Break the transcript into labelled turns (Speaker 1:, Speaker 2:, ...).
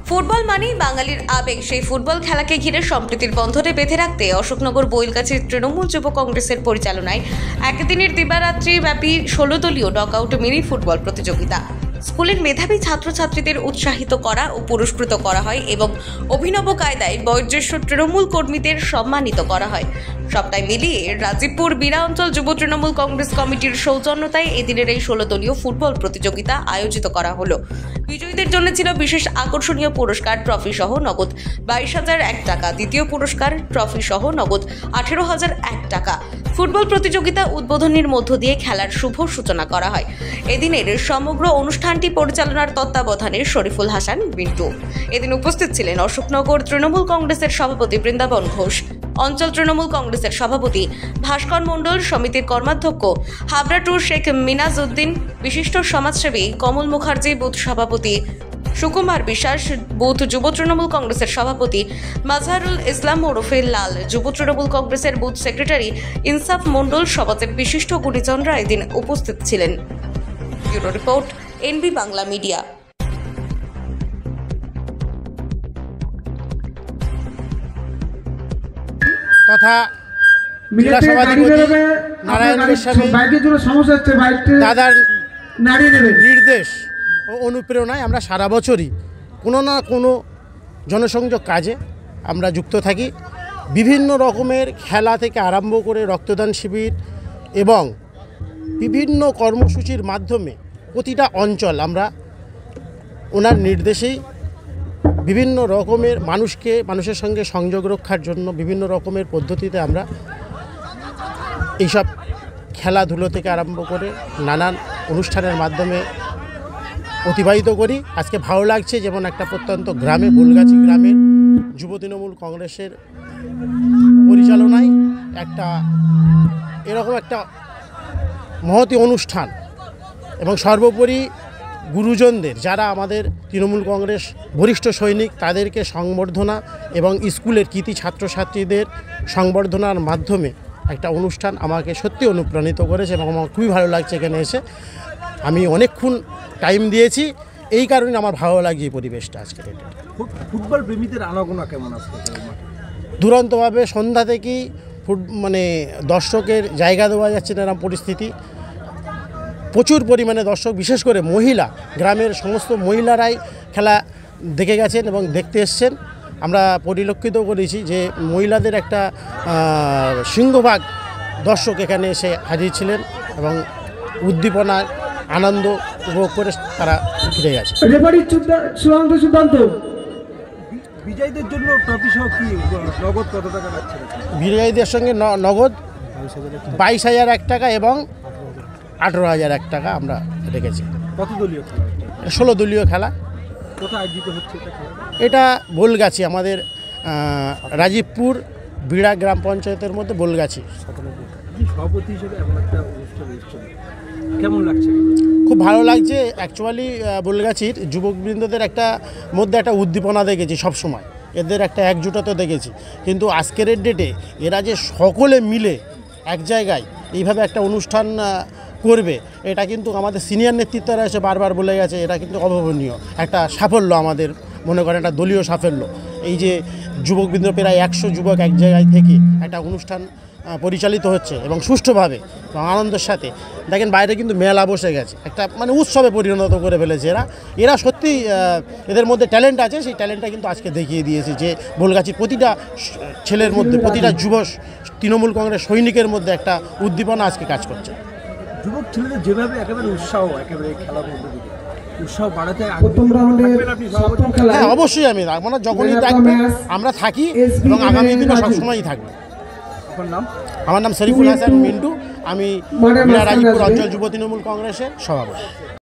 Speaker 1: Football মানেই বাঙালির আবেগ। সেই ফুটবল খেলাকে ঘিরে সম্প্রীতির বন্ধনে বেঁধে রাখতে অশোকনগর বৈলগাছির তৃণমূল যুব কংগ্রেসের পরিচালনায় একদিনের দিবারাত্রি ব্যাপী 16 দলীয় নকআউট মিনি ফুটবল প্রতিযোগিতা স্কুলের মেধাবী ছাত্রছাত্রীদের উৎসাহিত করা ও পুরস্কৃত করা হয় এবং অভিনব কায়দায় বয়োজ্যেষ্ঠ তৃণমূল কর্মীদের সম্মানিত করা হয়। সবটাই মিলিয়ে রাজীবপুর বিরা অঞ্চল যুব তৃণমূল কংগ্রেস কমিটির সৌজন্যতায় এদিনের এই 16 দলীয় ফুটবল প্রতিযোগিতা আয়োজিত করা হলো। বিজয়ীদের জন্য ছিল বিশেষ আকর্ষণীয় পুরস্কার ট্রফি সহ নগদ 22,001 টাকা, দ্বিতীয় পুরস্কার ট্রফি সহ নগদ 18,001 টাকা। ফুটবল প্রতিযোগিতা উদ্বোধনীর মধ্য দিয়ে খেলার শুভ সূচনা করা হয়। এদিনের সমগ্র অনুষ্ঠানটি পরিচালনার তত্ত্বাবধানে শরীফুল হাসান মিন্টু। এদিন উপস্থিত ছিলেন অশোকনগর তৃণমূল কংগ্রেসের সভাপতি বৃন্দাবন ঘোষ, অঞ্চল তৃণমূল কংগ্রেসের সভাপতি ভাস্কর মণ্ডল, সমিতির কর্মাধ্যক্ষ হাবড়া টু শেখ মিনাজ উদ্দিন, বিশিষ্ট সমাজসেবী কমল মুখার্জি, বুথ সভাপতি সুকুমার বিশ্বাস, বুথ যুব তৃণমূল কংগ্রেসের সভাপতি মাজহারুল ইসলাম ওরফে লাল, যুব তৃণমূল কংগ্রেসের বুথ সেক্রেটারি ইনসাফ মণ্ডল, সমাজের বিশিষ্ট গুণীজনরা এদিন উপস্থিত ছিলেন। Bureau report, NB Bangla media.
Speaker 2: তথা জেলা সভাধিপতি নারায়ণ গোস্বামী দাদার নির্দেশ ও অনুপ্রেরণায় আমরা সারা বছরই কোনো না কোনো জনসংযোগ কাজে আমরা যুক্ত থাকি। বিভিন্ন রকমের খেলা থেকে আরম্ভ করে রক্তদান শিবির এবং বিভিন্ন কর্মসূচির মাধ্যমে প্রতিটা অঞ্চল আমরা ওনার নির্দেশেই বিভিন্ন রকমের মানুষের সঙ্গে সংযোগ রক্ষার জন্য বিভিন্ন রকমের পদ্ধতিতে আমরা এইসব খেলাধুলো থেকে আরম্ভ করে নানান অনুষ্ঠানের মাধ্যমে অতিবাহিত করি। আজকে ভালো লাগছে, যেমন একটা প্রত্যন্ত গ্রামে, বৈলগাছি গ্রামের যুব তৃণমূল কংগ্রেসের পরিচালনায় এরকম একটা মহতী অনুষ্ঠান এবং সর্বোপরি গুরুজনদের, যারা আমাদের তৃণমূল কংগ্রেস বরিষ্ঠ সৈনিক, তাদেরকে সংবর্ধনা এবং স্কুলের কৃতি ছাত্রছাত্রীদের সংবর্ধনার মাধ্যমে একটা অনুষ্ঠান আমাকে সত্যি অনুপ্রাণিত করেছে এবং আমার খুবই ভালো লাগছে এখানে এসে। আমি অনেকক্ষণ টাইম দিয়েছি, এই কারণে আমার ভালো লাগছে এই পরিবেশটা আজকে।
Speaker 3: ফুটবল প্রেমীদের আনাগোনা কেমন আসছে?
Speaker 2: দুরন্তভাবে সন্ধ্যা থেকেই দর্শকের জায়গা দেওয়া যাচ্ছে না এরকম পরিস্থিতি। প্রচুর পরিমাণে দর্শক, বিশেষ করে মহিলা, গ্রামের সমস্ত মহিলারাই খেলা দেখে গেছেন এবং দেখতে এসছেন। আমরা পরিলক্ষিত করেছি যে মহিলাদের একটা সিংহভাগ দর্শক এখানে এসে হাজির ছিলেন এবং উদ্দীপনা, আনন্দ উপভোগ করে তারা ফিরে গেছে।
Speaker 3: বিজয়ীদের জন্য ট্রফি সহ কি নগদ কত টাকা লাগছে?
Speaker 2: বিজয়ীদের সঙ্গে নগদ 22,001 টাকা এবং 18,001 টাকা আমরা রেখেছি।
Speaker 3: কত দলীয় খেলা?
Speaker 2: 16 দলীয় খেলা।
Speaker 3: কোথায় আয়োজিত হচ্ছে
Speaker 2: এটা? বৈলগাছি, আমাদের রাজীবপুর বিড়া গ্রাম পঞ্চায়েতের মধ্যে বৈলগাছি।
Speaker 3: সভাপতি হিসেবে এমন একটা অনুষ্ঠান এসেছে, কেমন লাগছে?
Speaker 2: খুব ভালো লাগছে। অ্যাকচুয়ালি বৈলগাছির যুবকবৃন্দদের মধ্যে একটা উদ্দীপনা দেখেছি সবসময়, এদের একটা একজোটতা দেখেছি, কিন্তু আজকের ডেটে এরা যে সকলে মিলে এক জায়গায় এইভাবে একটা অনুষ্ঠান করবে, এটা কিন্তু আমাদের সিনিয়র নেতৃত্বরা এসে বারবার বলে গেছে, এটা কিন্তু অভাবনীয় একটা সাফল্য। আমাদের মনে করেন একটা দলীয় সাফল্য, এই যে যুবকবৃন্দ প্রায় 100 যুবক এক জায়গায় থেকে একটা অনুষ্ঠান পরিচালিত হচ্ছে এবং সুষ্ঠুভাবে এবং আনন্দের সাথে। দেখেন বাইরে কিন্তু মেলা বসে গেছে, একটা উৎসবে পরিণত করে ফেলেছে এরা সত্যি এদের মধ্যে ট্যালেন্ট আছে, সেই ট্যালেন্টটা কিন্তু আজকে দেখিয়ে দিয়েছে যে বৈলগাছির প্রতিটা ছেলের মধ্যে, প্রতিটা যুব তৃণমূল কংগ্রেস সৈনিকের মধ্যে একটা উদ্দীপনা আজকে কাজ করছে।
Speaker 3: যুবক ছেলেদের যেভাবে একেবারে খেলার মধ্যে উৎসাহ বাড়াতে,
Speaker 2: হ্যাঁ অবশ্যই আমি যখনই থাকবে আমরা থাকি এবং আগামী দিনও সবসময়ই থাকবে। আমার নাম শরীফুল হাসান মিন্টু, আমি রাজীবপুর অঞ্চল যুব তৃণমূল কংগ্রেসের সভাপতি।